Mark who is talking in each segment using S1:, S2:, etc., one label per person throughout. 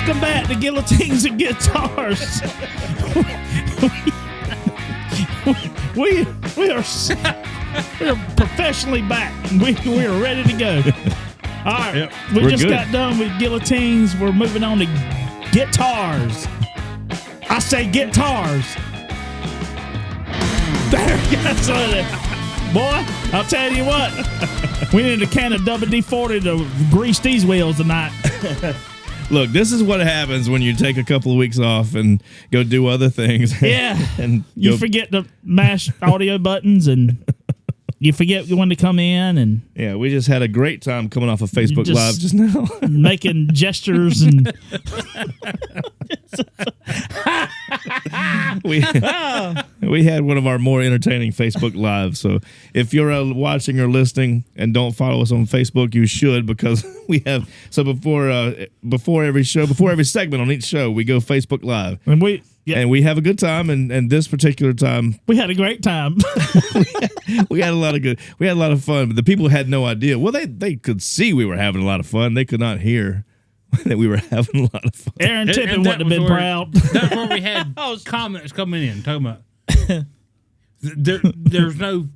S1: Welcome back to Guillotines and Guitars. we are professionally back. We are ready to go. All right,
S2: Yep,
S1: we
S2: we're
S1: just
S2: good.
S1: got done with guillotines. We're moving on to guitars. I say guitars. There you go. Boy, I'll tell you what. We need a can of WD-40 to grease these wheels tonight.
S2: Look, this is what happens when you take a couple of weeks off and go do other things.
S1: Yeah.
S2: And
S1: You forget to mash audio buttons and you forget when to come in and
S2: yeah, we just had a great time coming off of Facebook
S1: just-
S2: Live just now.
S1: making gestures and
S2: we had one of our more entertaining Facebook Lives. So if you're watching or listening and don't follow us on Facebook, you should, because we have. So before every show, before every segment on each show, we go Facebook Live,
S1: and
S2: and we have a good time. And this particular time,
S1: we had a great time.
S2: we had a lot of fun. But the people had no idea. Well, they could see we were having a lot of fun. They could not hear that we were having a lot of fun.
S1: Aaron Tippin
S3: And that
S1: wouldn't have been
S3: was where-
S1: proud.
S3: That's where we had comments coming in talking about there's no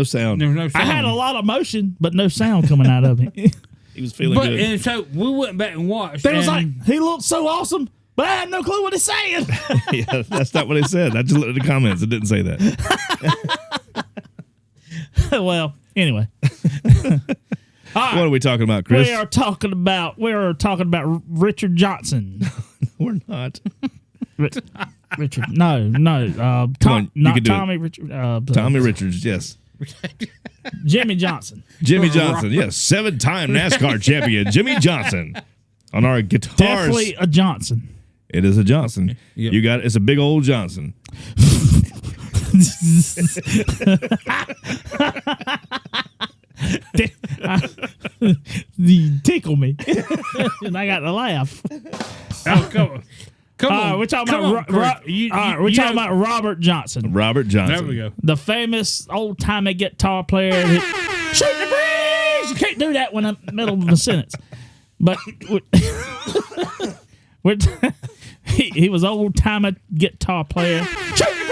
S2: sound.
S3: sound.
S1: I had a lot of motion, but no sound coming out of it.
S2: He was feeling
S3: But
S2: good.
S3: and so we went back and watched.
S1: They was
S3: and
S1: like, he looked so awesome, but I had no clue what he's saying.
S2: Yeah, that's not what it said. I just looked at the comments. It didn't say that.
S1: Well, anyway. All right.
S2: What are we talking about, Chris?
S1: We are talking about Richard Johnson.
S2: We're not.
S1: Richard, no.
S2: Come on, you
S1: not
S2: can do it.
S1: Tommy Richard.
S2: Tommy Richards, yes.
S1: Jimmy Johnson.
S2: Jimmy Johnson, yes. 7-time NASCAR champion, Jimmy Johnson. On our guitars.
S1: Definitely a Johnson.
S2: It is a Johnson.
S3: Yep.
S2: You got it's a big old Johnson.
S1: You tickle me, and I got to laugh.
S3: oh, come on,
S1: We're talking
S3: come
S1: about
S3: on, Chris.
S1: we're talking about Robert Johnson,
S2: Robert Johnson.
S3: There we go.
S1: the famous old timey guitar player. Shoot the breeze! You can't do that when I'm in the middle of a sentence. But he was old timey guitar player. Shoot the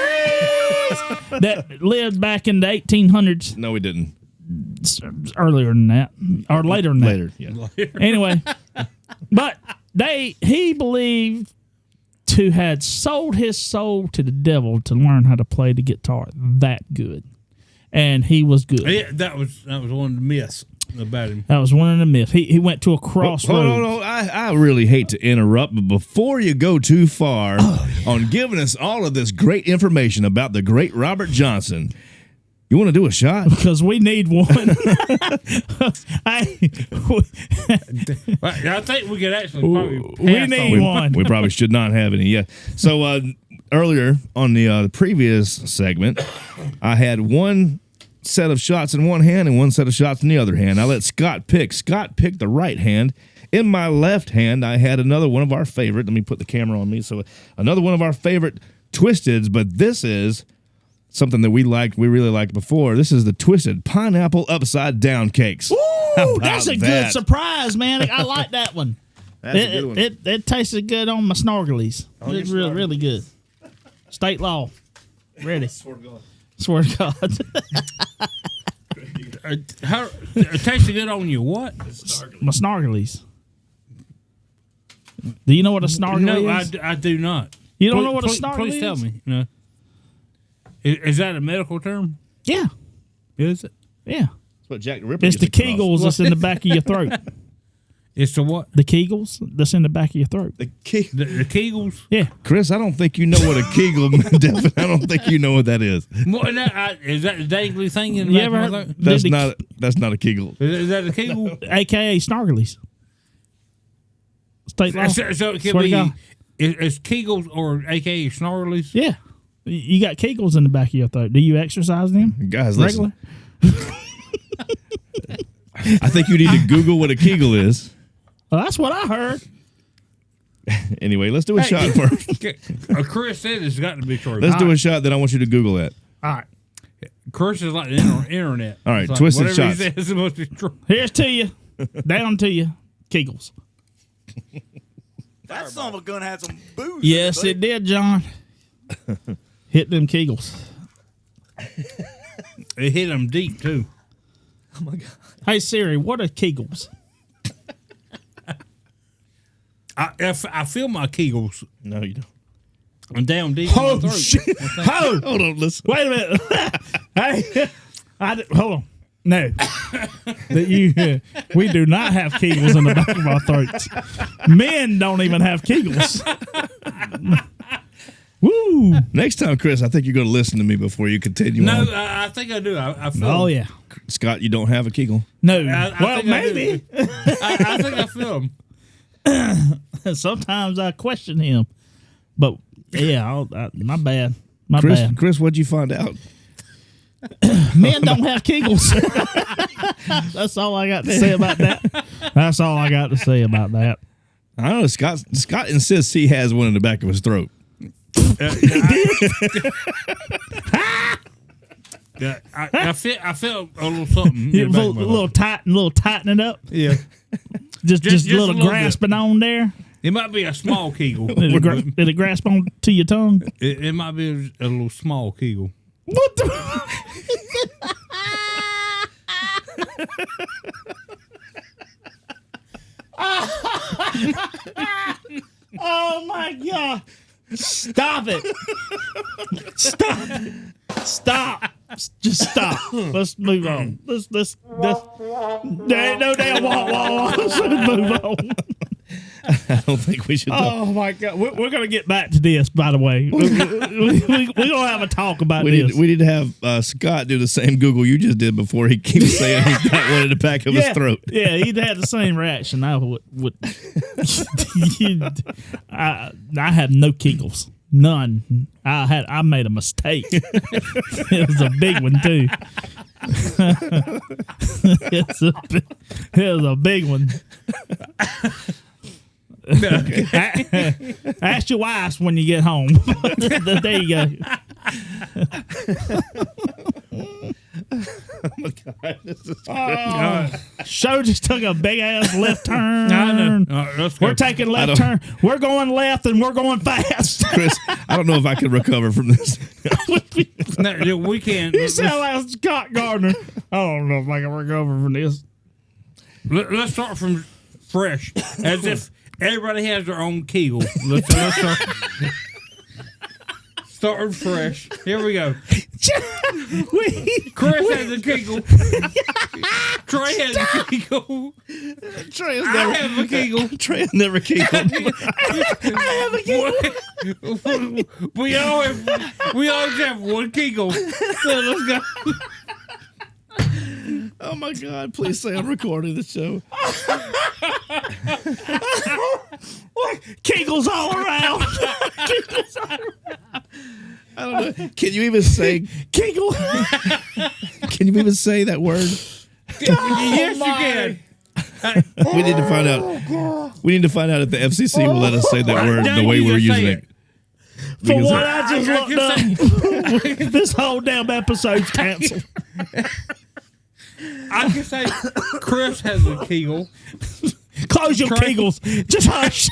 S1: breeze! That lived back in the 1800s.
S2: No, we didn't.
S1: Earlier than that, or later than that.
S2: Later, yeah.
S1: Anyway, but he believed to had sold his soul to the devil to learn how to play the guitar that good, and he was good.
S3: Yeah, that was one of the myths about him.
S1: That was one of the myths. He went to a crossroads.
S2: Hold on. I really hate to interrupt, but before you go too far on giving us all of this great information about the great Robert Johnson, you want to do a shot?
S1: Because we need one.
S3: I think we could actually probably
S1: We
S3: pass
S1: need
S3: on.
S1: one.
S2: We probably should not have any yet. So earlier on the previous segment, I had one set of shots in one hand and one set of shots in the other hand. I let Scott pick. Scott picked the right hand. In my left hand, I had another one of our favorite. Let me put the camera on me. So another one of our favorite Twisteds, but this is something that we really liked before. This is the Twisted Pineapple Upside Down Cakes.
S1: Ooh, that's a good surprise, man. I like that one.
S2: That's a good one.
S1: It tasted good on my snorgelies. It's really, really good. State law. Ready. Swear to God.
S3: How it tasted good on you? What?
S1: My snorgelies. Do you know what a snorgely
S3: No,
S1: is?
S3: I do not.
S1: You don't know what a
S3: Please
S1: snorgely is?
S3: tell me. No. Is that a medical term?
S1: Yeah.
S3: Is it?
S1: Yeah.
S2: That's what Jack the Ripper
S1: It's the
S2: used to call us.
S1: Kegels that's in the back of your throat.
S3: It's the what?
S1: The Kegels that's in the back of your throat.
S2: The
S3: The Kegels?
S1: Yeah.
S2: Chris, I don't think you know what a Kegel means. I don't think you know what that is.
S3: What, is that the dangly thing in the
S1: You
S3: back
S1: ever
S3: of my
S1: heard?
S3: throat?
S2: That's not a Kegel.
S3: Is that a Kegel?
S1: AKA snorgelies. State law.
S3: So it
S1: Swear
S3: can
S1: to
S3: be
S1: God.
S3: is Kegels or AKA snarlies?
S1: Yeah. You got Kegels in the back of your throat. Do you exercise them?
S2: Guys,
S1: Regular?
S2: listen. I think you need to Google what a Kegel is.
S1: Well, that's what I heard.
S2: Anyway, let's do a shot first.
S3: Chris said it's got to be true.
S2: Let's do a shot that I want you to Google that.
S1: All right.
S3: Chris is like the internet.
S2: All right,
S3: It's like
S2: twisted
S3: whatever
S2: shots.
S3: he says, it must be true.
S1: Here's to you. Down to you. Kegels.
S4: That son of a gun had some booze.
S1: Yes,
S4: in
S1: it did, John. Hit them Kegels.
S3: It hit him deep too.
S4: Oh my god.
S1: Hey Siri, what are Kegels?
S3: I feel my Kegels
S2: No, you don't.
S3: down deep in my throat.
S1: Shit. Oh,
S2: Hold on, listen.
S1: wait a minute. Hey, hold on. No, we do not have Kegels in the back of our throats. Men don't even have Kegels. Woo!
S2: Next time, Chris, I think you're going to listen to me before you continue
S3: No,
S2: on.
S3: I think I do. I feel.
S1: Oh yeah.
S2: Scott, you don't have a Kegel.
S1: No.
S3: I
S1: Well,
S3: think I do.
S1: maybe.
S3: I think I feel him.
S1: Sometimes I question him, but yeah, my bad. My
S2: Chris,
S1: bad.
S2: Chris, what'd you find out?
S1: Men don't have Kegels. That's all I got to say about that. That's all I got to say about that.
S2: I don't know. Scott insists he has one in the back of his throat.
S3: I feel a little something.
S1: A
S3: in the back of my
S1: little
S3: throat.
S1: tightening up.
S3: Yeah.
S1: Just a
S3: Just a
S1: little
S3: little
S1: grasping on there.
S3: It might be a small Kegel.
S1: Did it grasp on to your tongue?
S3: It might be a little small Kegel.
S1: What the? Oh my God. Stop it. Stop. Stop. Just stop. Let's move on. Let's there ain't no damn wah. Let's move on.
S2: I don't think we should.
S1: Oh my God. We're going to get back to this, by the way. We're going to have a talk about this.
S2: We need to have Scott do the same Google you just did before he keeps saying he's got one in the back of his throat.
S1: Yeah, he'd had the same reaction. I would. I have no Kegels. None. I made a mistake. It was a big one too. It was a big one. Ask your wife when you get home. There you go.
S2: Oh my God, this is
S1: Show just took a big ass left turn.
S3: I know. Let's go.
S1: We're taking left turn. We're going left and we're going fast.
S2: Chris, I don't know if I can recover from this.
S3: No, we can't.
S1: You sound like Scott Gardner. I don't know if I can recover from this.
S3: Let's start from fresh, as if everybody has their own Kegel. Let's start. Starting fresh. Here we go. Chris has a Kegel. Trey has a Kegel.
S2: Trey has
S3: I have a Kegel.
S2: Trey has never Kegeled.
S1: I have a Kegel.
S3: We always have one Kegel. So let's go.
S2: Oh my God! Please say I'm recording the show.
S1: Kegels all around.
S2: I don't know. Can you even say
S1: Kegel.
S2: Can you even say that word?
S3: Yes, you can.
S2: We need to find out. We need to find out if the FCC will let us say that word the way we're using it.
S1: For
S2: Because
S1: what I just looked up, this whole damn episode's canceled.
S3: I can say Chris has a Kegel.
S1: Close your
S3: Trey.
S1: Kegels. Just hush.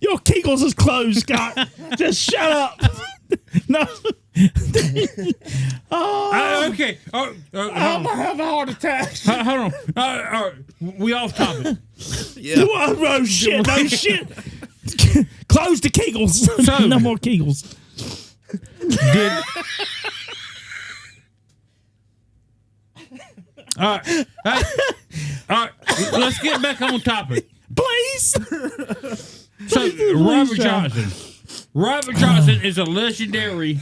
S1: Your Kegels is closed, Scott. Just shut up. No.
S3: Okay.
S1: I'm gonna have a heart attack.
S3: Hold on. We off topic.
S2: Yeah.
S1: No shit. No shit. Close the Kegels.
S3: So-
S1: No more Kegels.
S3: Did all right. Hey, all right. Let's get back on topic.
S1: Please.
S3: So Robert Johnson. Robert Johnson is a legendary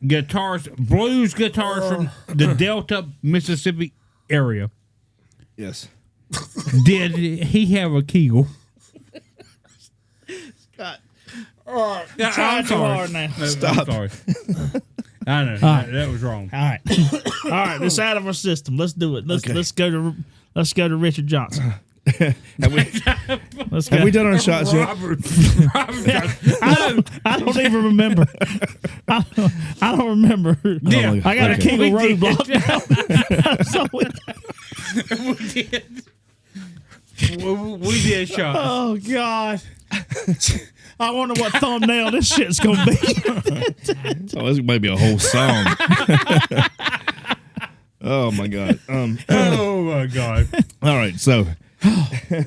S3: guitarist, blues guitarist from the Delta, Mississippi area.
S2: Yes.
S3: Did he have a Kegel?
S2: Scott.
S3: Yeah,
S1: Try
S3: I'm
S1: too
S3: sorry.
S1: hard now.
S3: No,
S2: Stop.
S3: I'm sorry. I know
S1: right.
S3: that was wrong.
S1: All right. All right. It's out of our system. Let's do it. Let's go to Richard Johnson. Let's go.
S2: Have we done our shots yet?
S3: Robert Johnson.
S1: I don't even remember. I don't remember.
S3: Yeah,
S1: I got a
S2: Okay.
S1: King of Road block now. So
S3: we did. We did shots.
S1: oh God. I wonder what thumbnail this shit's gonna be.
S2: Oh, this might be a whole song. Oh my God.
S3: Oh my God.
S2: All right, so
S1: All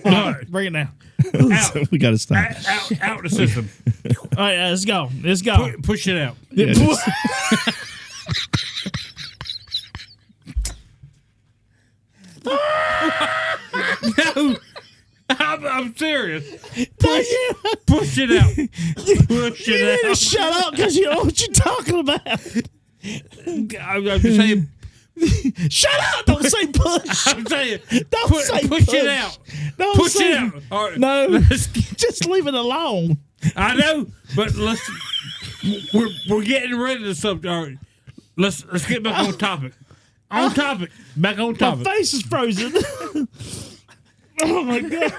S1: right, bring it down.
S2: so we got to stop.
S3: Out the system.
S1: All right, let's go. Let's go.
S3: Push it out.
S2: Yeah, just-
S3: No. I'm serious.
S1: Push
S3: Push it out. Push
S1: You need
S3: it
S1: to
S3: out.
S1: shut up because you know what you're talking about.
S3: I'm just saying.
S1: Shut up! Don't say push.
S3: I'm saying.
S1: Don't say
S3: push
S1: push.
S3: it out.
S1: Don't
S3: Push
S1: say
S3: it out. All right.
S1: No,
S3: Let's-
S1: just leave it alone.
S3: I know, but let's. We're getting rid of the subject. All right. Let's get back on topic. On topic. Back on
S1: My
S3: topic.
S1: face is frozen. Oh my God!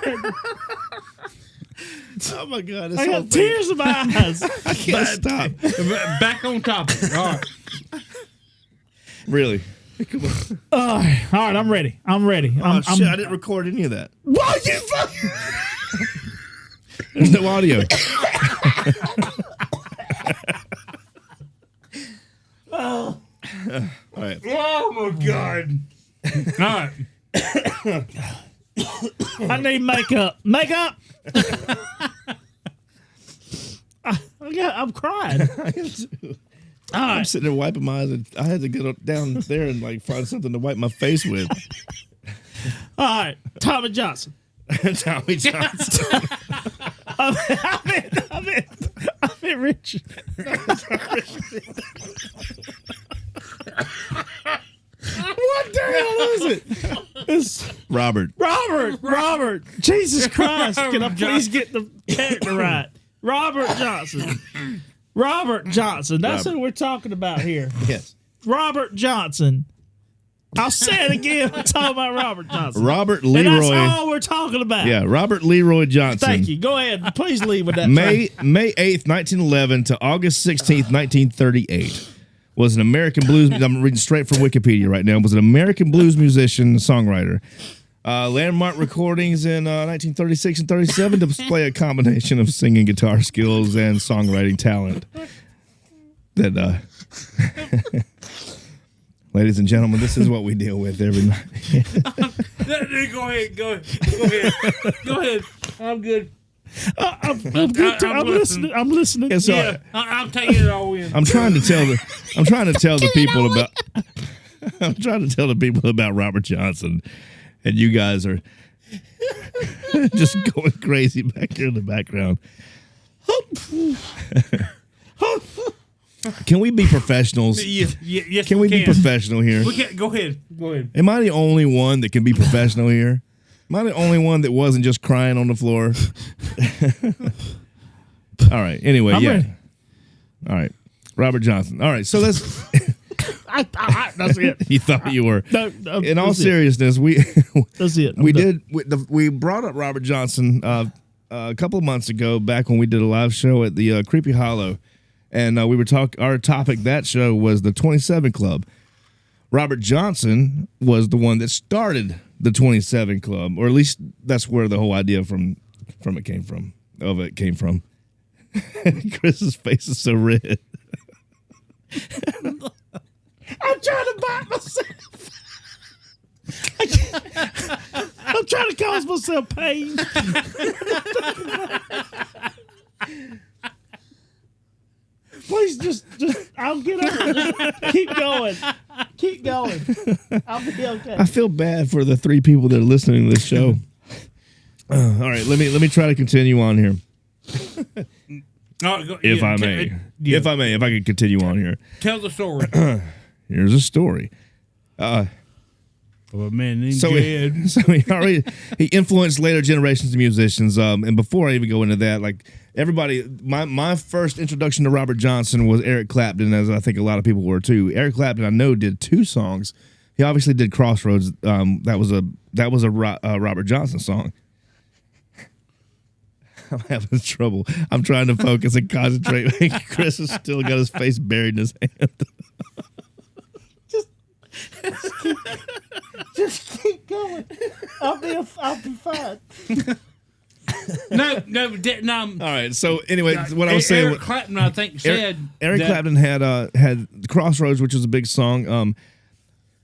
S2: oh my God, this
S1: I
S2: whole
S1: got
S2: thing.
S1: tears in my eyes.
S2: I can't stop.
S3: Back on topic. All right.
S2: Really?
S1: All right, I'm ready. I'm ready.
S2: Oh shit! I didn't record any of that.
S1: Why you fucking?
S2: There's no audio. All right.
S3: Oh my God. All right.
S1: I need makeup. Makeup. I'm crying.
S2: I'm sitting there wiping my eyes, and I had to get up down there and like find something to wipe my face with.
S1: All right, Tommy Johnson.
S2: Tommy Johnson.
S1: I mean Richard. What the hell is it? It's
S2: Robert.
S1: Robert. Jesus Christ. Can I please get the character right? Robert Johnson. Robert Johnson. That's
S2: Robert.
S1: who we're talking about here.
S2: Yes.
S1: Robert Johnson. I'll say it again. I'm talking about Robert Johnson.
S2: Robert
S1: And that's
S2: Leroy.
S1: all we're talking about.
S2: Yeah, Robert Leroy Johnson.
S1: Thank you. Go ahead. Please leave with that.
S2: May 8th, 1911 to August 16th, 1938. Was an American blues. I'm reading straight from Wikipedia right now. Was an American blues musician, songwriter. Landmark recordings in 1936 and 37 to display a combination of singing, guitar skills, and songwriting talent. That, ladies and gentlemen, this is what we deal with every night.
S3: Go ahead. I'm good.
S1: I'm listening. I'm listening.
S2: And so
S3: Yeah, I'm taking it all in.
S2: I'm trying to tell the people about I'm trying to tell the people about Robert Johnson, and you guys are just going crazy back here in the background. Can we be professionals?
S3: Yes,
S2: Can we be professional here?
S3: We can. Go ahead.
S2: Am I the only one that can be professional here? Am I the only one that wasn't just crying on the floor? All right. Anyway,
S1: I'm
S2: yeah.
S1: ready.
S2: All right. Robert Johnson. All right. So let's.
S1: That's it.
S2: You thought you were.
S1: No,
S2: In all
S1: that's it.
S2: seriousness, we
S1: That's it.
S2: we did we brought up Robert Johnson a couple of months ago, back when we did a live show at the Creepy Hollow, and we were our topic that show was the 27 Club. Robert Johnson was the one that started the 27 Club, or at least that's where the whole idea from it came from. Chris's face is so red.
S1: I'm trying to bite myself. I'm trying to cause myself pain. Please just I'll get over it. Keep going. I'll be okay.
S2: I feel bad for the three people that are listening to this show. All right, let me try to continue on here, if I may. If I could continue on here.
S3: Tell the story.
S2: Here's a story.
S3: Of a man named
S2: So
S3: Jed.
S2: he influenced later generations of musicians. And before I even go into that, like everybody, my first introduction to Robert Johnson was Eric Clapton, as I think a lot of people were too. Eric Clapton, I know, did 2 songs he obviously did Crossroads. That was a Robert Johnson song. I'm having trouble. I'm trying to focus and concentrate. Chris has still got his face buried in his hand.
S1: Just keep going. I'll be fine.
S3: No.
S2: All right. So anyway, what I was saying.
S3: Eric Clapton, I think, said
S2: Eric Clapton had Crossroads, which was a big song.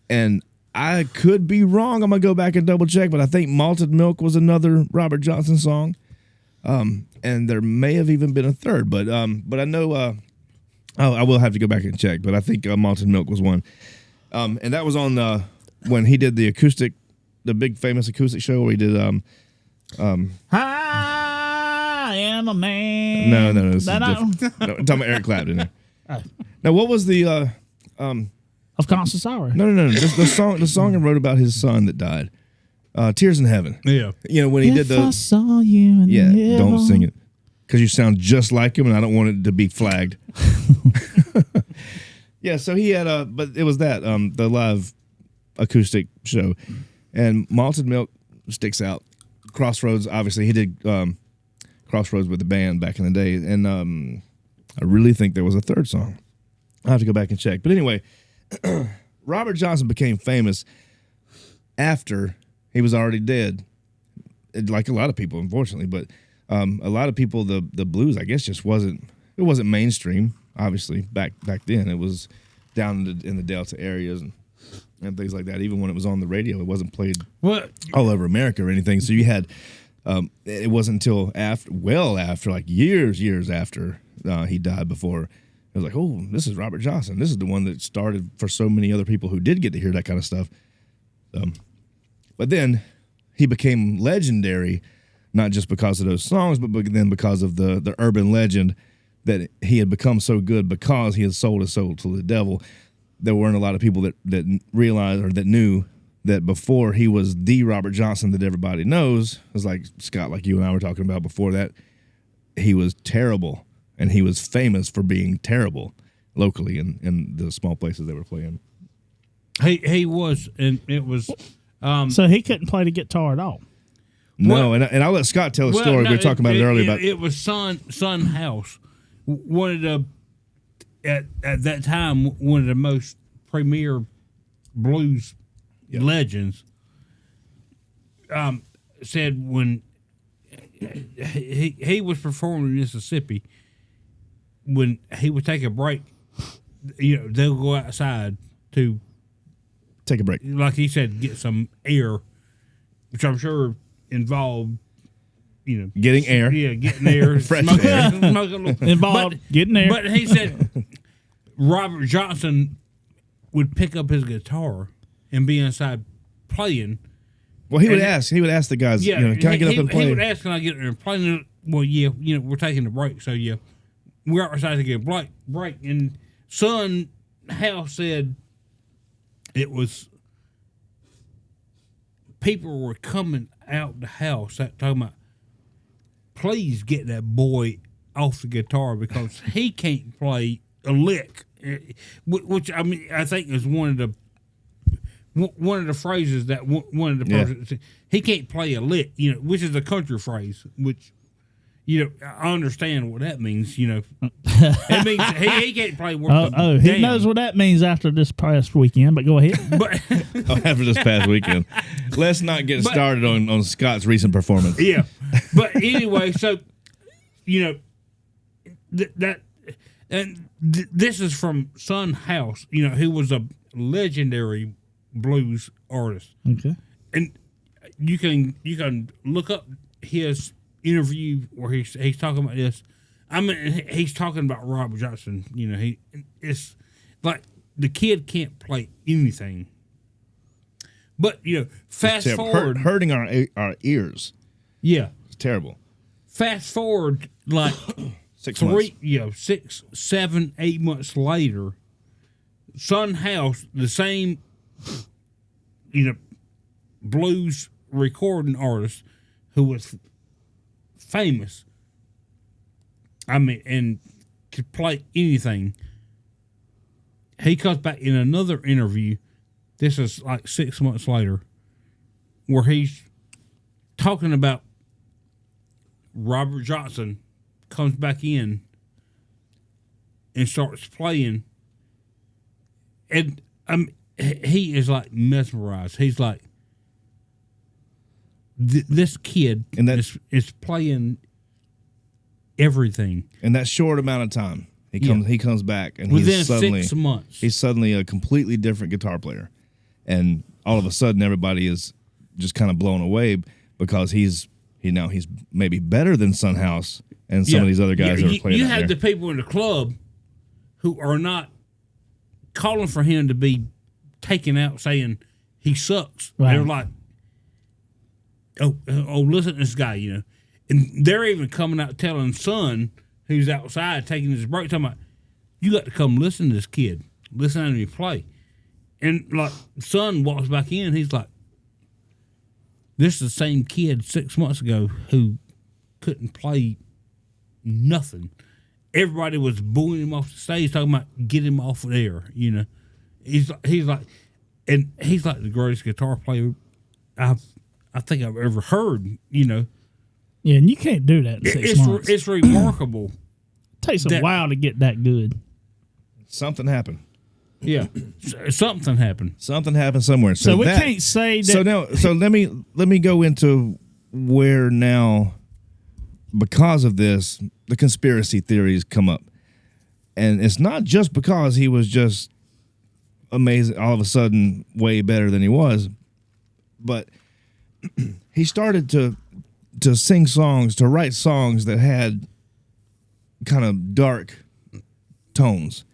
S2: And I could be wrong. I'm gonna go back and double check, but I think Malted Milk was another Robert Johnson song. And there may have even been a third, but I know I will have to go back and check. But I think Malted Milk was one. And that was on when he did the big famous acoustic show where he did
S1: I am a man.
S2: No, this is different. No, I'm talking about Eric Clapton. Now, what was the
S1: of Constant Sorrow?
S2: No. The song he wrote about his son that died. Tears in Heaven.
S3: Yeah.
S2: You know, when he did
S1: I saw you in
S2: yeah, don't sing it. Because you sound just like him and I don't want it to be flagged. Yeah, so he had but it was that, the live acoustic show. And Malted Milk sticks out. Crossroads, obviously, he did Crossroads with the band back in the day. And I really think there was a third song. I'll have to go back and check. But anyway, Robert Johnson became famous after he was already dead, like a lot of people, unfortunately. But a lot of people, the blues, I guess, just wasn't mainstream. Obviously, back then, it was down in the Delta areas and things like that. Even when it was on the radio, it wasn't played all over America or anything. So you had it wasn't until after, like years after he died, before it was like, oh, this is Robert Johnson. This is the one that started for so many other people who did get to hear that kind of stuff. But then he became legendary, not just because of those songs, but then because of the urban legend that he had become so good because he had sold his soul to the devil. There weren't a lot of people that realized or that knew that before he was the Robert Johnson that everybody knows. It was like Scott, like you and I were talking about before that. He was terrible, and he was famous for being terrible locally in the small places they were playing.
S3: He was, and it was.
S1: So he couldn't play the guitar at all.
S2: No, and I'll let Scott tell the story. We were talking about it earlier. About
S3: it was Son House, one of the at that time one of the most premier blues legends. Said when he was performing in Mississippi, when he would take a break, they'll go outside to
S2: take a break,
S3: like he said, get some air, which I'm sure involved,
S2: getting air.
S3: Yeah, getting air,
S2: fresh
S3: smoking,
S2: air.
S3: smoking a little.
S1: Involved getting air.
S3: But he said Robert Johnson would pick up his guitar and be inside playing.
S2: Well, he would ask the guys, can I get up and play?
S3: He would ask, can I get up and play? Well, yeah, we're taking a break, so yeah, we're outside to get a break. And Son House said it was people were coming out the house talking about, please get that boy off the guitar because he can't play a lick, which I think is one of the phrases that one of the persons, he can't play a lick, which is a country phrase, which I understand what that means. It means he can't play worth.
S1: He knows what that means after this past weekend. But go ahead.
S3: But
S2: after this past weekend, let's not get started on Scott's recent performance.
S3: Yeah, but anyway, so this is from Son House, who was a legendary blues artist.
S1: Okay,
S3: and you can look up his interview where he's talking about this. I mean, he's talking about Robert Johnson. It's like the kid can't play anything. But fast forward,
S2: hurting our ears.
S3: Yeah,
S2: it's terrible.
S3: Fast forward like
S2: 6 months.
S3: 6, 7, 8 months later, Son House, the same blues recording artist who was famous, and could play anything. He comes back in another interview This is like 6 months later, where he's talking about Robert Johnson comes back in and starts playing, and he is like mesmerized. He's like, this kid
S2: And that-
S3: is playing everything
S2: In that short amount of time, he comes back and
S3: within
S2: he's suddenly
S3: 6 months.
S2: he's suddenly a completely different guitar player, and all of a sudden everybody is just kind of blown away because he's maybe better than Sunhouse and some of these other guys that are playing.
S3: You
S2: out
S3: have
S2: there.
S3: the people in the club who are not calling for him to be taken out, saying he sucks.
S1: Right.
S3: They're like, oh, listen to this guy, you know. And they're even coming out telling Son, who's outside taking his break, talking about, you got to come listen to this kid. Listen to him play. And like Son walks back in, he's like, this is the same kid 6 months ago who couldn't play nothing. Everybody was booing him off the stage, talking about get him off of there. You know, he's like the greatest guitar player I think I've ever heard. You know,
S1: Yeah, and you can't do that in 6 months.
S3: it's remarkable.
S1: Takes a while to get that good.
S2: Something happened.
S3: Yeah, something happened.
S2: Something happened somewhere.
S1: So we can't say that.
S2: So let me go into where now, because of this, the conspiracy theories come up, and it's not just because he was just amazing, all of a sudden way better than he was, but he started to sing songs, to write songs that had kind of dark tones.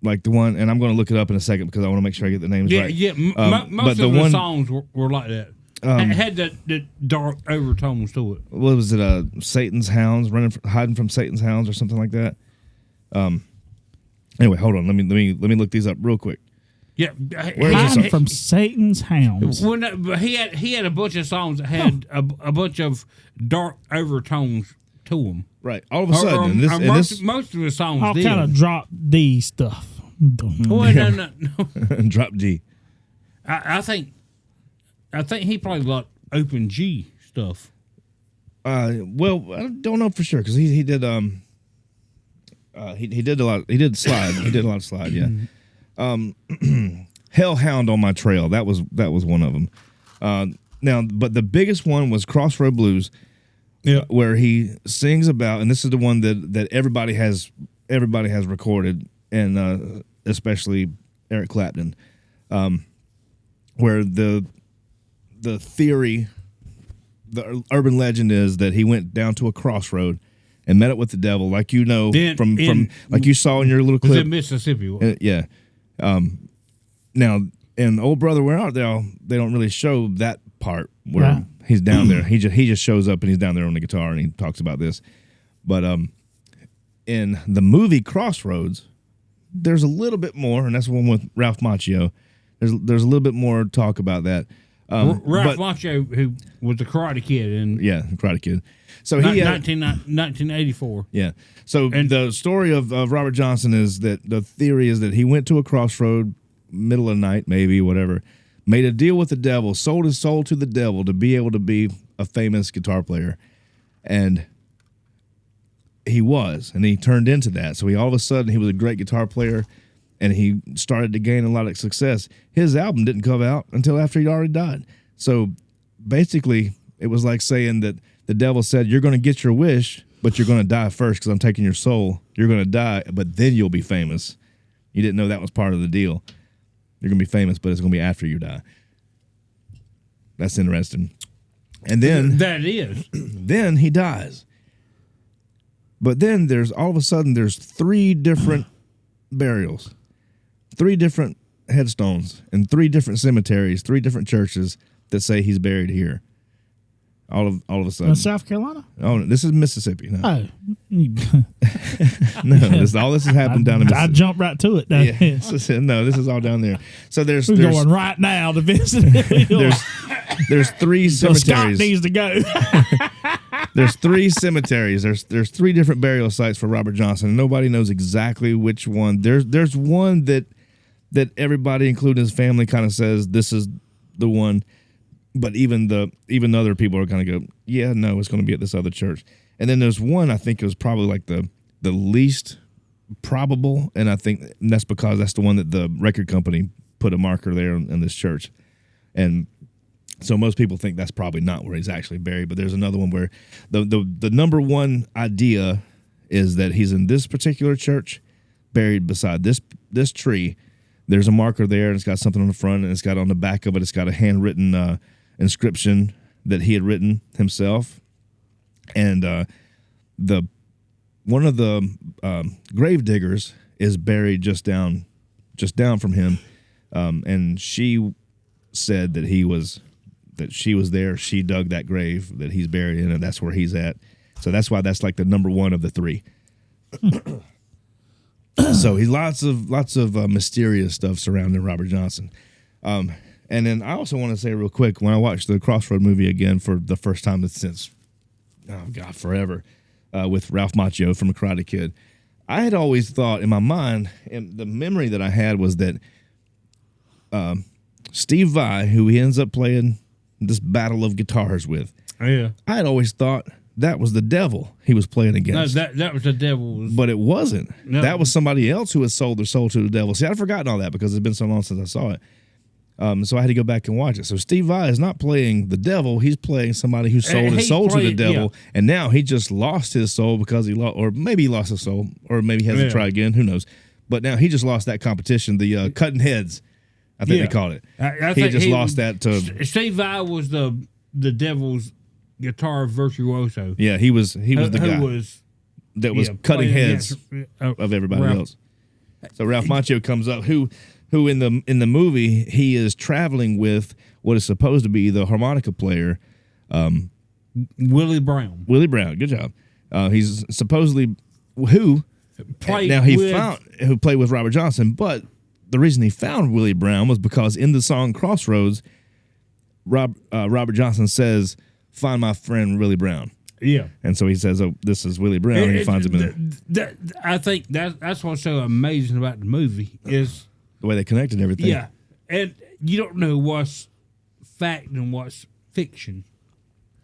S2: Like the one, and I'm going to look it up in a second because I want to make sure I get the names
S3: Yeah,
S2: right.
S3: yeah.
S2: but
S3: Most of the songs were like that. Had the dark overtones to it.
S2: What was it? Satan's Hounds, hiding from Satan's Hounds, or something like that. Anyway, hold on. Let me look these up real quick.
S3: Yeah,
S2: Where is this
S1: Hiding
S2: song?
S1: from Satan's hounds.
S3: Well, no, but he had a bunch of songs that had a bunch of dark overtones to them.
S2: Right. All of a sudden,
S3: Most of the songs
S1: All
S3: did.
S1: kind of drop D stuff.
S3: Well, no.
S2: drop G.
S3: I think he played like open G stuff.
S2: Well, I don't know for sure because he did he did a lot. He did slide. He did a lot of slide. Yeah. Hellhound on My Trail. That was one of them. Now, but the biggest one was Crossroad Blues.
S3: Yeah.
S2: Where he sings about, and this is the one that everybody has recorded, and especially Eric Clapton, where the theory, the urban legend is that he went down to a crossroad and met up with the devil, like you know from like you saw in your little
S3: Was
S2: clip.
S3: in Mississippi?
S2: Yeah. Now, in Old Brother Where Art Thou, they don't really show that part where
S1: Right.
S2: he's down there. He just shows up and he's down there on the guitar and he talks about this. But in the movie Crossroads, there's a little bit more, and that's the one with Ralph Macchio. There's a little bit more talk about that.
S3: Ralph Macchio, who was the Karate Kid in
S2: Karate Kid. So he
S3: 1984.
S2: Yeah. So the story of Robert Johnson is that the theory is that he went to a crossroad, middle of the night, maybe, whatever, made a deal with the devil, sold his soul to the devil to be able to be a famous guitar player. And he turned into that. So all of a sudden, he was a great guitar player, and he started to gain a lot of success. His album didn't come out until after he'd already died. So basically, it was like saying that the devil said, you're going to get your wish, but you're going to die first because I'm taking your soul. You're going to die, but then you'll be famous. You didn't know that was part of the deal. You're going to be famous, but it's going to be after you die. That's interesting. And then
S3: That is.
S2: then he dies. But then there's all of a sudden there's 3 different burials, 3 different headstones, and 3 different cemeteries, 3 different churches that say he's buried here. All of a sudden.
S1: South Carolina?
S2: Oh, this is Mississippi. No,
S1: Oh.
S2: no. All this has happened down in
S1: I
S2: Mississippi.
S1: jumped right to it.
S2: Yeah. No, this is all down there. So there's
S1: We're going right now to visit.
S2: there's 3
S1: So Scott
S2: cemeteries.
S1: needs to go.
S2: There's 3 cemeteries. There's 3 different burial sites for Robert Johnson, and nobody knows exactly which one. There's one that that everybody, including his family, kind of says this is the one. But even the other people are kind of go, yeah, no, it's going to be at this other church. And then there's one I think it was probably like the least probable, and I think that's because that's the one that the record company put a marker there in this church. And so most people think that's probably not where he's actually buried, but there's another one where the number one idea is that he's in this particular church, buried beside this tree. There's a marker there, and it's got something on the front, and it's got on the back of it, it's got a handwritten inscription that he had written himself. And one of the grave diggers is buried just down from him, and she said that she was there. She dug that grave that he's buried in, and that's where he's at. So that's why that's like the number one of the three. So he's lots of mysterious stuff surrounding Robert Johnson. And then I also want to say real quick, when I watched the Crossroad movie again for the first time since, oh God, forever, with Ralph Macchio from A Karate Kid, I had always thought in my mind, and the memory that I had was that Steve Vai, who he ends up playing this battle of guitars with,
S3: Yeah.
S2: I had always thought that was the devil he was playing
S3: No,
S2: against.
S3: that was the devil's.
S2: But it wasn't.
S3: No.
S2: That was somebody else who had sold their soul to the devil. See, I'd forgotten all that because it's been so long since I saw it. So I had to go back and watch it. So Steve Vai is not playing the devil. He's playing somebody who sold his soul to the devil. Yeah. And now he just lost his soul because he lost, or maybe he lost his soul, or maybe he has to try again. Who knows? But now he just lost that competition, the cutting heads, I think they called it.
S3: I
S2: he
S3: think
S2: just lost that to...
S3: Steve Vai was the devil's guitar virtuoso.
S2: Yeah, he was the guy that was cutting heads of everybody else. So Ralph Macchio comes up, who in the movie he is traveling with what is supposed to be the harmonica player,
S3: Willie Brown.
S2: Willie Brown, good job. He's supposedly who played with Robert Johnson, but the reason he found Willie Brown was because in the song Crossroads, Robert Johnson says, "Find my friend Willie Brown."
S3: Yeah,
S2: and so he says, "Oh, this is Willie Brown." And he finds him in there.
S3: I think that's what's so amazing about the movie is
S2: the way they connected everything.
S3: Yeah, and you don't know what's fact and what's fiction.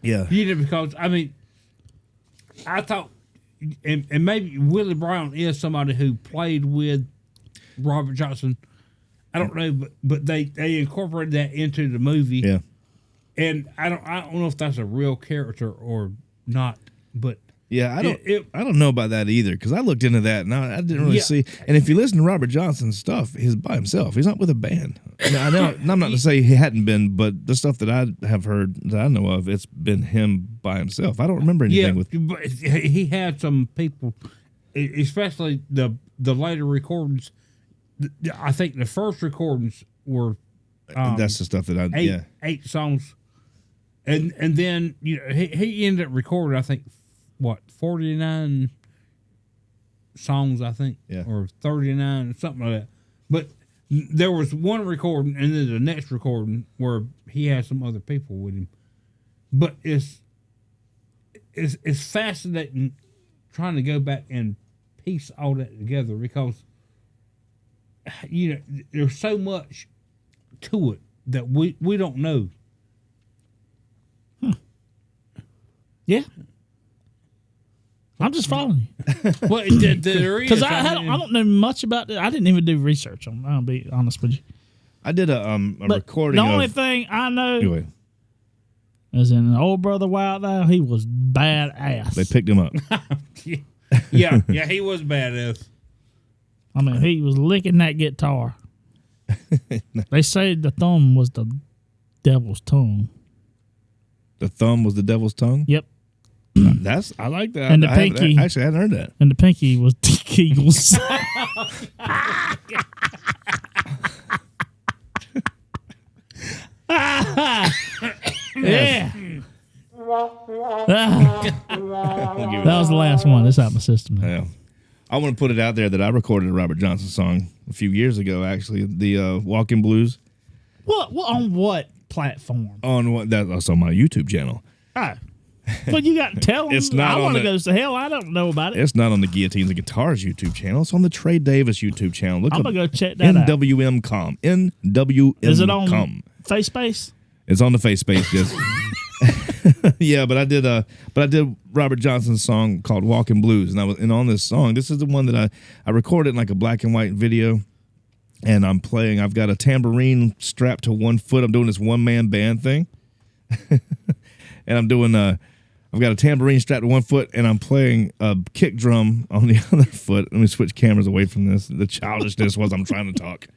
S2: Yeah,
S3: because I mean, I thought, and maybe Willie Brown is somebody who played with Robert Johnson. I don't know, but they incorporated that into the movie.
S2: Yeah, and
S3: I don't know if that's a real character or not, but
S2: yeah, I don't know about that either because I looked into that and I didn't really see. And if you listen to Robert Johnson's stuff, he's by himself. He's not with a band. Now, I'm not to say he hadn't been, but the stuff that I have heard that I know of, it's been him by himself. I don't remember anything with.
S3: But he had some people, especially the later recordings. I think the first recordings were.
S2: That's the stuff that
S3: 8 songs, and then he ended up recording I think 49 songs I think or 39 something like that. But there was one recording and then the next recording where he had some other people with him. But it's fascinating trying to go back and piece all that together because there's so much to it that we don't know.
S1: Yeah, I'm just following you.
S3: Well, there is
S1: because I don't know much about it. I didn't even do research on. I'll be honest with you.
S2: I did a recording.
S1: The only thing I know is in Old Brother Wild Thou, he was badass.
S2: They picked him up.
S3: yeah, he was badass.
S1: I mean, he was licking that guitar. They say the thumb was the devil's tongue.
S2: The thumb was the devil's tongue?
S1: Yep.
S2: I like that.
S1: And the pinky.
S2: Actually, I hadn't heard that.
S1: And the pinky was the Kegels. Yeah. That was the last one. It's out my system now.
S2: Yeah. I want to put it out there that I recorded a Robert Johnson song a few years ago, actually, the Walking Blues.
S1: What on what platform?
S2: That's on my YouTube channel.
S1: Oh. But you got to tell them.
S2: It's not
S1: I
S2: on
S1: want to
S2: the-
S1: go to hell. I don't know about it.
S2: It's not on the Guillotines and Guitars YouTube channel. It's on the Trey Davis YouTube channel. Look
S1: I'm
S2: up
S1: gonna go check that out.
S2: NWM.com. NWM.com.
S1: Is it on FaceSpace?
S2: It's on the face space, yes. Yeah, but I did Robert Johnson's song called Walking Blues, and on this song, this is the one that I recorded in like a black and white video, and I'm playing. I've got a tambourine strapped to one foot. I'm doing this one man band thing, and I'm doing I've got a tambourine strapped to one foot, and I'm playing a kick drum on the other foot. Let me switch cameras away from this. The childishness was I'm trying to talk.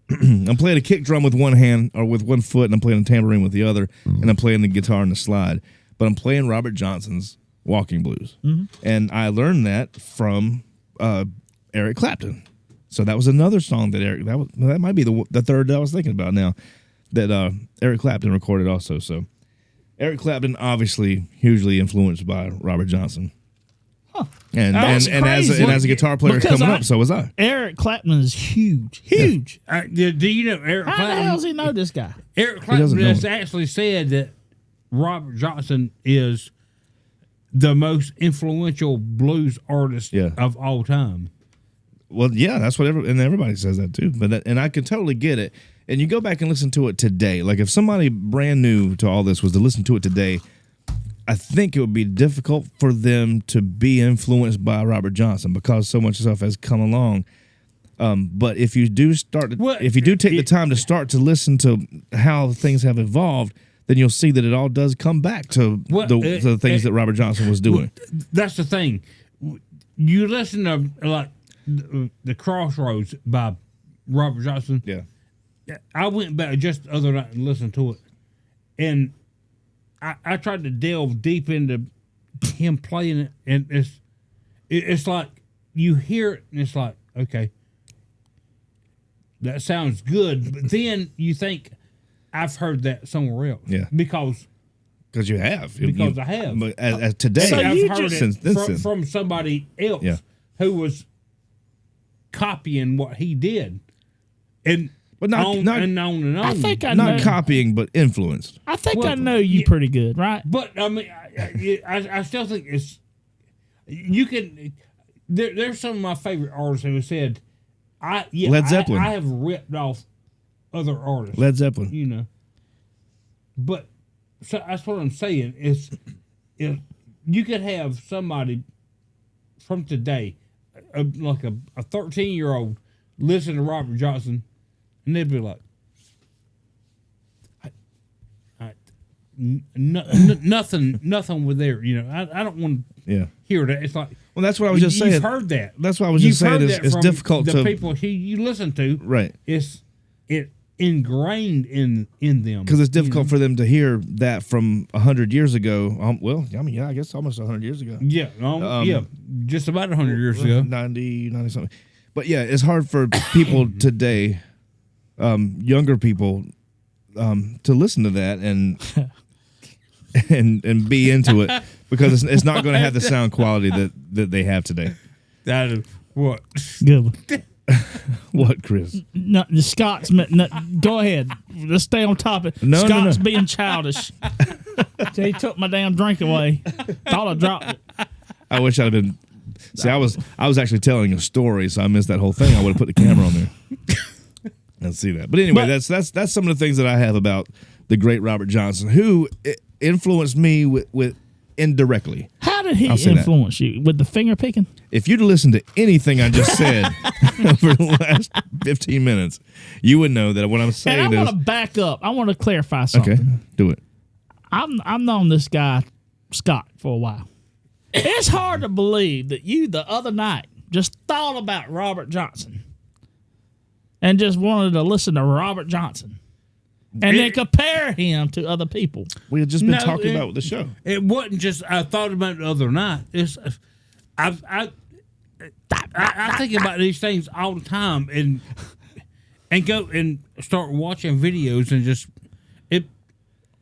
S2: I'm playing a kick drum with one hand or with one foot, and I'm playing a tambourine with the other, and I'm playing the guitar and the slide. But I'm playing Robert Johnson's Walking Blues, and I learned that from Eric Clapton. So that was another song that that might be the third that I was thinking about now that Eric Clapton recorded also. So Eric Clapton obviously hugely influenced by Robert Johnson. And
S1: That's crazy.
S2: as a guitar player
S1: Because
S2: coming up, so was I.
S1: Eric Clapton is huge. Huge.
S3: Do you know Eric
S1: How the hell does
S3: Clapton?
S1: he know this guy?
S3: Eric
S2: doesn't
S3: Clapton
S2: know
S3: has
S2: it.
S3: actually said that Robert Johnson is the most influential blues artist
S2: Yeah.
S3: of all time.
S2: Well, yeah, that's what everybody says that too. And I can totally get it. And you go back and listen to it today. Like if somebody brand new to all this was to listen to it today, I think it would be difficult for them to be influenced by Robert Johnson because so much stuff has come along. But if you do if you do take the time to start to listen to how things have evolved, then you'll see that it all does come back to the things that Robert Johnson was doing.
S3: That's the thing. You listen to like the Crossroads by Robert Johnson.
S2: Yeah.
S3: I went back just the other night and listened to it, and I tried to delve deep into him playing it, and it's like you hear it, and it's like, okay, that sounds good, but then you think I've heard that somewhere else,
S2: Yeah.
S3: because
S2: Because you have.
S3: I have.
S2: But as today,
S1: So
S3: I've
S1: you
S3: heard
S1: just-
S3: it from somebody else
S2: Yeah.
S3: who was copying what he did, and
S2: But not-
S3: on
S2: not-
S3: and on and on.
S1: I think I
S2: not
S1: know.
S2: copying, but influenced.
S1: I think I
S3: Well,
S1: know you
S3: yeah.
S1: pretty good, right?
S3: But I mean, I still think it's you can. There's some of my favorite artists who said,
S2: Led Zeppelin.
S3: I have ripped off other artists,
S2: Led Zeppelin.
S3: you know. But so that's what I'm saying is, if you could have somebody from today, like a 13-year-old, listen to Robert Johnson, and they'd be like, nothing with there. You know, I don't want to
S2: Yeah.
S3: hear that. It's like,
S2: Well, that's what I was just
S3: you've
S2: saying.
S3: heard that.
S2: That's what I was
S3: You've
S2: just saying.
S3: heard
S2: It's,
S3: that
S2: it's
S3: from
S2: difficult
S3: the
S2: to
S3: people who you listen to.
S2: right
S3: It's ingrained in them
S2: because it's difficult for them to hear that from 100 years ago. I guess almost 100 years ago.
S3: Yeah, just about 100 years ago.
S2: 90 something. But yeah, it's hard for people today, younger people, to listen to that and be into it because it's not going to have the sound quality that they have today.
S3: That is what.
S1: Good one.
S2: What, Chris?
S1: No, the Scott's. Go ahead. Let's stay on topic.
S2: No, no,
S1: Scott's
S2: no.
S1: being childish. So he took my damn drink away. Thought I dropped it.
S2: I wish I'd have been. See, I was actually telling a story, so I missed that whole thing. I would have put the camera on there. Let's see that. But anyway, that's some of the things that I have about the great Robert Johnson, who influenced me with indirectly.
S1: How did he
S2: I'll say that.
S1: influence you with the finger picking?
S2: If you'd listened to anything I just said over the last 15 minutes, you would know that what I'm saying
S1: And I
S2: is
S1: want to back up. I want to clarify something.
S2: okay. Do it.
S1: I've known this guy Scott for a while. It's hard to believe that you the other night just thought about Robert Johnson and just wanted to listen to Robert Johnson and then compare him to other people.
S2: We had just been
S3: No,
S2: talking about the show.
S3: It wasn't just I thought about it the other night. It's I think about these things all the time and go and start watching videos and just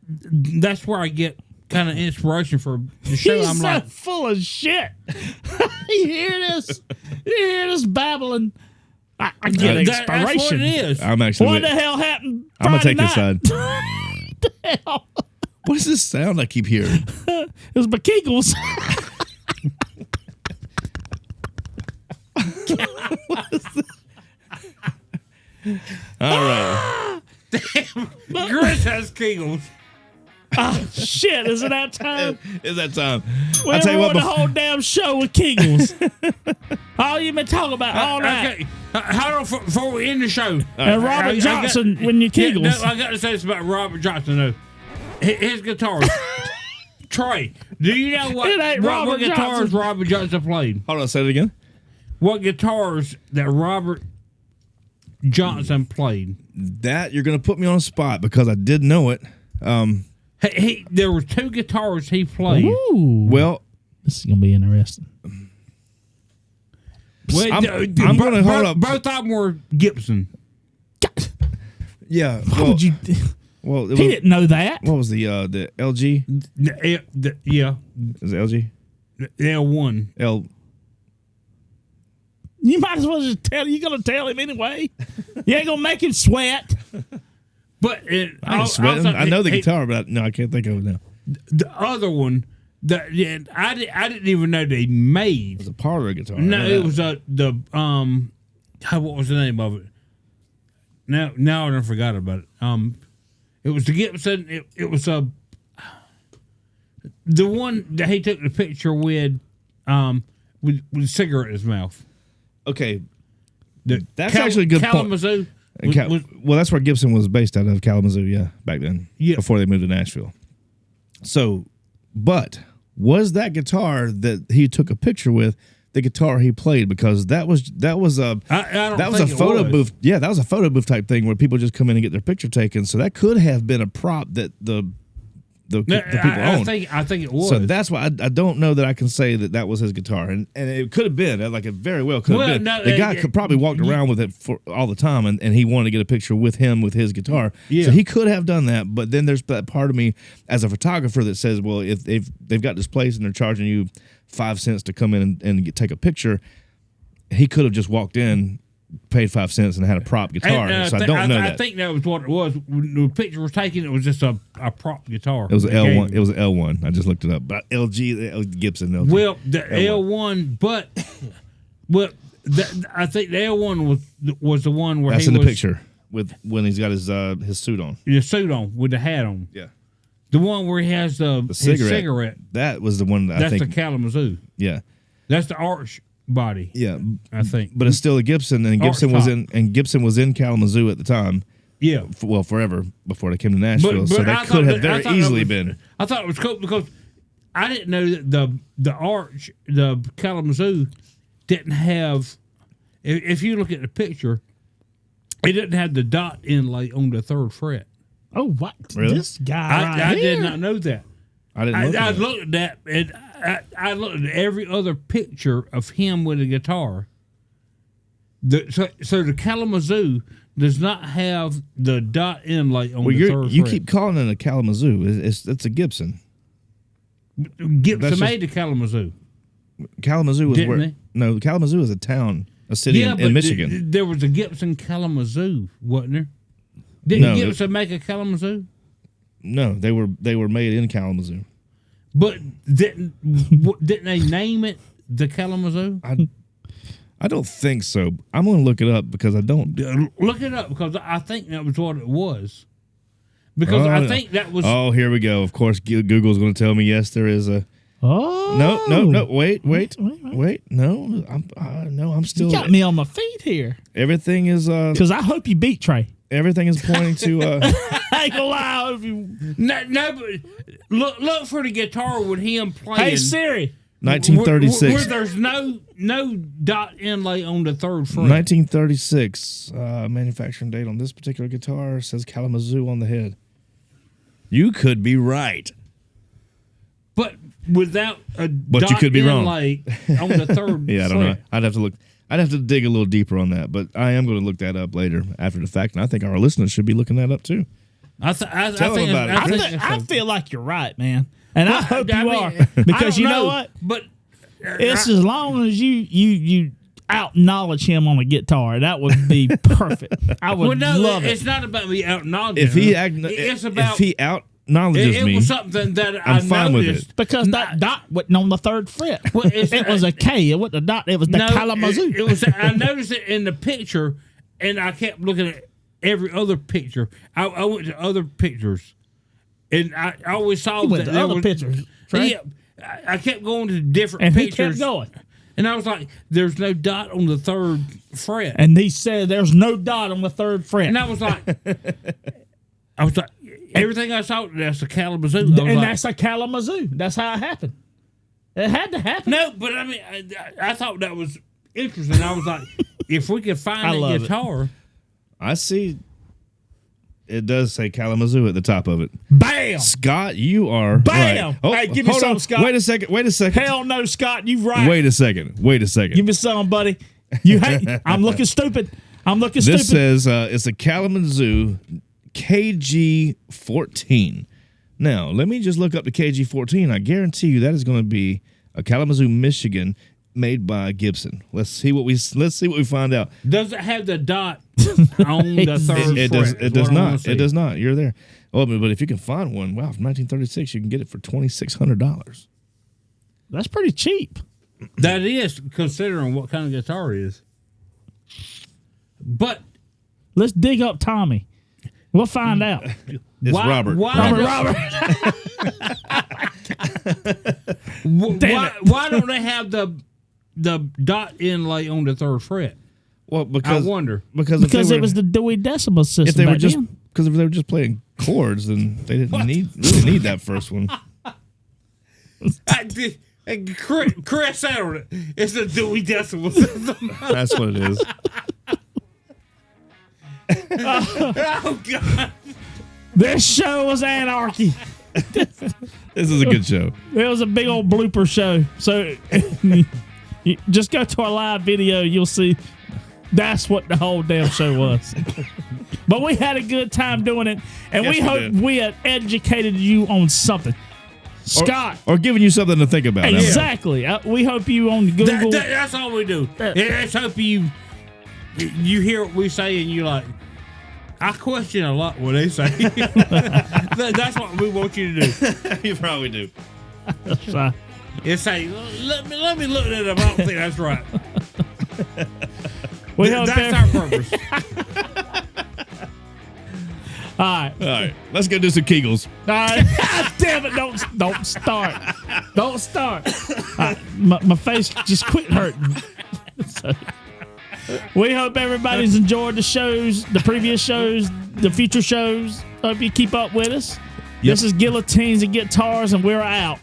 S3: that's where I get kind of inspiration for the show.
S1: He's
S3: I'm
S1: so
S3: like,
S1: full of shit. You hear this? You hear this babbling? I get inspiration.
S3: That's what it is.
S2: I'm actually.
S1: What the hell happened?
S2: I'm gonna
S1: Friday
S2: take his
S1: night?
S2: side.
S1: The hell?
S2: What is this sound I keep hearing?
S1: It was my Kegels.
S2: All right.
S3: Chris has Kegels.
S1: Oh, shit, is it that time?
S2: It's that time.
S1: We
S2: I'll tell you what.
S1: the whole damn show with Kegels. All you been talking about all night.
S3: Okay, hold on before we end the show.
S1: And Robert Johnson when you
S3: Yeah,
S1: Kegels.
S3: no, I got to say this about Robert Johnson though. His guitars. Trey, do you know
S1: It ain't
S3: what
S1: Robert
S3: guitars
S1: Johnson.
S3: Robert Johnson played?
S2: Hold on, say it again.
S3: What guitars that Robert Johnson played?
S2: That you're gonna put me on a spot because I did know it.
S3: There were two guitars he played.
S1: Ooh.
S2: Well,
S1: This is going to be interesting.
S3: Well,
S2: I'm gonna hold up.
S3: Both of them were Gibson.
S2: yeah.
S1: Why
S2: Well,
S1: would you?
S2: well, it
S1: He
S2: was,
S1: didn't know that.
S2: what was the LG?
S3: Yeah,
S2: Is it LG?
S3: the L1.
S2: L.
S1: You might as well just tell. You going to tell him anyway. You ain't going to make him sweat.
S3: But
S2: I ain't sweating. I know the guitar, but no, I can't think of it now.
S3: The other one, I didn't even know they made.
S2: It's a parlor guitar.
S3: No,
S2: I know
S3: it
S2: that.
S3: was what was the name of it? Now I forgot about it. It was the Gibson. It was the one that he took the picture with a cigarette in his mouth.
S2: Okay.
S3: The
S2: That's actually a good point.
S3: Kalamazoo.
S2: Well, that's where Gibson was based out of, Kalamazoo, yeah, back then.
S3: Yeah.
S2: Before they moved to Nashville. So, but was that guitar that he took a picture with the guitar he played? Because that was a
S3: I don't
S2: that was a
S3: think it
S2: photo
S3: was.
S2: booth. Yeah, that was a photo booth type thing where people just come in and get their picture taken. So that could have been a prop that the people owned.
S3: I think it was.
S2: So that's why I don't know that I can say that was his guitar, and it could have been like it very well could have been.
S3: No,
S2: the guy could probably walked around with it for all the time, and he wanted to get a picture with him with his guitar.
S3: Yeah.
S2: So he could have done that, but then there's that part of me as a photographer that says, well, if they've got this place and they're charging you 5 cents to come in and take a picture, he could have just walked in, paid 5 cents, and had a prop guitar. So I don't know that.
S3: I think that was what it was. When the picture was taken, it was just a prop guitar.
S2: It was an L1. It was an L1. I just looked it up. But LG, Gibson LG.
S3: Well, the L1, but I think the L1 was the one where
S2: That's
S3: he
S2: in the
S3: was,
S2: picture with when he's got his suit on.
S3: the suit on with the hat on.
S2: Yeah.
S3: The one where he has his cigarette.
S2: That was the one that
S3: That's
S2: I
S3: the
S2: think.
S3: Kalamazoo.
S2: Yeah.
S3: That's the arch body.
S2: Yeah.
S3: I think.
S2: But it's still a Gibson, and Gibson was
S3: top.
S2: Gibson was in Kalamazoo at the time.
S3: Yeah.
S2: Forever before they came to Nashville. So
S3: I
S2: that
S3: thought
S2: could have
S3: I
S2: very
S3: thought that
S2: easily
S3: was-
S2: been.
S3: I thought it was cool because I didn't know that the arch, the Kalamazoo, didn't have. If you look at the picture, it didn't have the dot inlay on the third fret.
S1: Oh, what?
S2: Really?
S1: This guy
S3: I
S1: right
S3: did
S1: here.
S3: not know that.
S2: I didn't look
S3: I
S2: at it.
S3: looked at that, and I looked at every other picture of him with a guitar. So the Kalamazoo does not have the dot inlay on
S2: Well,
S3: the third
S2: you
S3: fret.
S2: keep calling it a Kalamazoo. It's a Gibson.
S3: Gibson
S2: that's
S3: made the Kalamazoo.
S2: Kalamazoo was
S3: Didn't
S2: where?
S3: they?
S2: No, Kalamazoo is a town, a city in Michigan.
S3: There was a Gibson Kalamazoo, wasn't there? Didn't
S2: No,
S3: Gibson make a Kalamazoo?
S2: No, they were made in Kalamazoo.
S3: But didn't they name it the Kalamazoo?
S2: I don't think so. I'm going to look it up because I don't.
S3: Look it up because I think that was what it was. Because I think that was.
S2: Oh, here we go. Of course, Google's going to tell me yes, there is a.
S1: Oh.
S2: No. Wait.
S1: Wait.
S2: No, I'm still.
S1: You got me on my feet here.
S2: Everything is.
S1: Because I hope you beat Trey.
S2: Everything is pointing to.
S1: I ain't gonna lie. I hope you...
S3: No, but look for the guitar with him playing.
S1: Hey, Siri.
S2: 1936.
S3: Where there's no dot inlay on the third fret.
S2: 1936. Manufacturing date on this particular guitar says Kalamazoo on the head. You could be right.
S3: But without a
S2: But
S3: dot
S2: you could be wrong.
S3: inlay on the third
S2: Yeah, I don't know.
S3: fret.
S2: I'd have to look. I'd have to dig a little deeper on that, but I am going to look that up later after the fact, and I think our listeners should be looking that up too.
S3: I
S2: Tell
S3: think
S2: them about it.
S1: I feel like you're right, man. And I hope
S3: I
S1: you
S3: mean,
S1: are.
S3: I
S1: Because
S3: don't
S1: you know what?
S3: But
S1: It's as long as you out-knowledge him on a guitar. That would be perfect. I would love it.
S3: It's not about me out knowledging.
S2: If he
S3: it's about
S2: if he out acknowledges
S3: It
S2: me,
S3: was something that I
S2: I'm fine with
S3: noticed.
S2: it.
S1: Because that dot wasn't on the third fret.
S3: Well,
S1: it was a K. It wasn't a dot. It was the Kalamazoo.
S3: It was. I noticed it in the picture, and I kept looking at every other picture. I went to other pictures, and I always saw
S1: You went
S3: that
S1: to
S3: there
S1: other
S3: was,
S1: pictures, Trey?
S3: Yeah, I kept going to different
S1: And he
S3: pictures,
S1: kept going.
S3: and I was like, "There's no dot on the third fret,"
S1: And he said there's no dot on the third fret.
S3: and I was like, everything I saw, that's a Kalamazoo.
S1: And that's a Kalamazoo. That's how it happened. It had to happen.
S3: no, but I mean, I thought that was interesting. I was like, if we could find
S1: I
S3: a
S1: love it.
S3: guitar.
S2: I see. It does say Kalamazoo at the top of it.
S1: Bam!
S2: Scott, you are
S1: Bam!
S2: right.
S1: Hey, give me
S2: hold
S1: some,
S2: on.
S1: Scott.
S2: Wait a second.
S1: Hell no, Scott. You right.
S2: Wait a second.
S1: Give me some, buddy. You hate. I'm looking stupid.
S2: This says it's a Kalamazoo KG14. Now, let me just look up the KG14. I guarantee you that is going to be a Kalamazoo, Michigan, made by Gibson. Let's see what we find out.
S3: Does it have the dot on the third
S2: It
S3: fret?
S2: does not. It does not. You're there. Oh, but if you can find one, wow, from 1936, you can get it for $2,600.
S1: That's pretty cheap.
S3: That is, considering what kind of guitar it is. But
S1: Let's dig up Tommy. We'll find out.
S2: It's Robert.
S1: Robert.
S3: Why don't they have the dot inlay on the third fret?
S2: Well, because
S3: I wonder.
S2: because
S1: It was the Dewey Decimal System.
S2: if they were
S1: back
S2: just
S1: then.
S2: because if they were just playing chords, then they didn't really need that first one.
S3: Chris settled it. It's the Dewey Decimal System.
S2: That's what it is.
S3: Oh, God.
S1: This show was anarchy.
S2: This is a good show.
S1: It was a big old blooper show. So you just go to our live video. You'll see that's what the whole damn show was. But we had a good time doing it, and
S2: Yes,
S1: we
S2: we
S1: hope
S2: did.
S1: we had educated you on something. Scott.
S2: Or giving you something to think about.
S1: Exactly. We hope you on Google.
S3: That's all we do. Let's hope you hear what we say and you like. I question a lot what they say. That's what we want you to do.
S2: You probably do.
S3: It's say, let me look at it. I don't think that's right.
S1: We hope
S3: That's our purpose.
S1: All right.
S2: All right, let's go do some Kegels.
S1: All right. God damn it. Don't start. Don't start. My face just quit hurting. So, we hope everybody's enjoyed the shows, the previous shows, the future shows. Hope you keep up with us.
S2: Yep.
S1: This is Guillotines and Guitars, and we're out.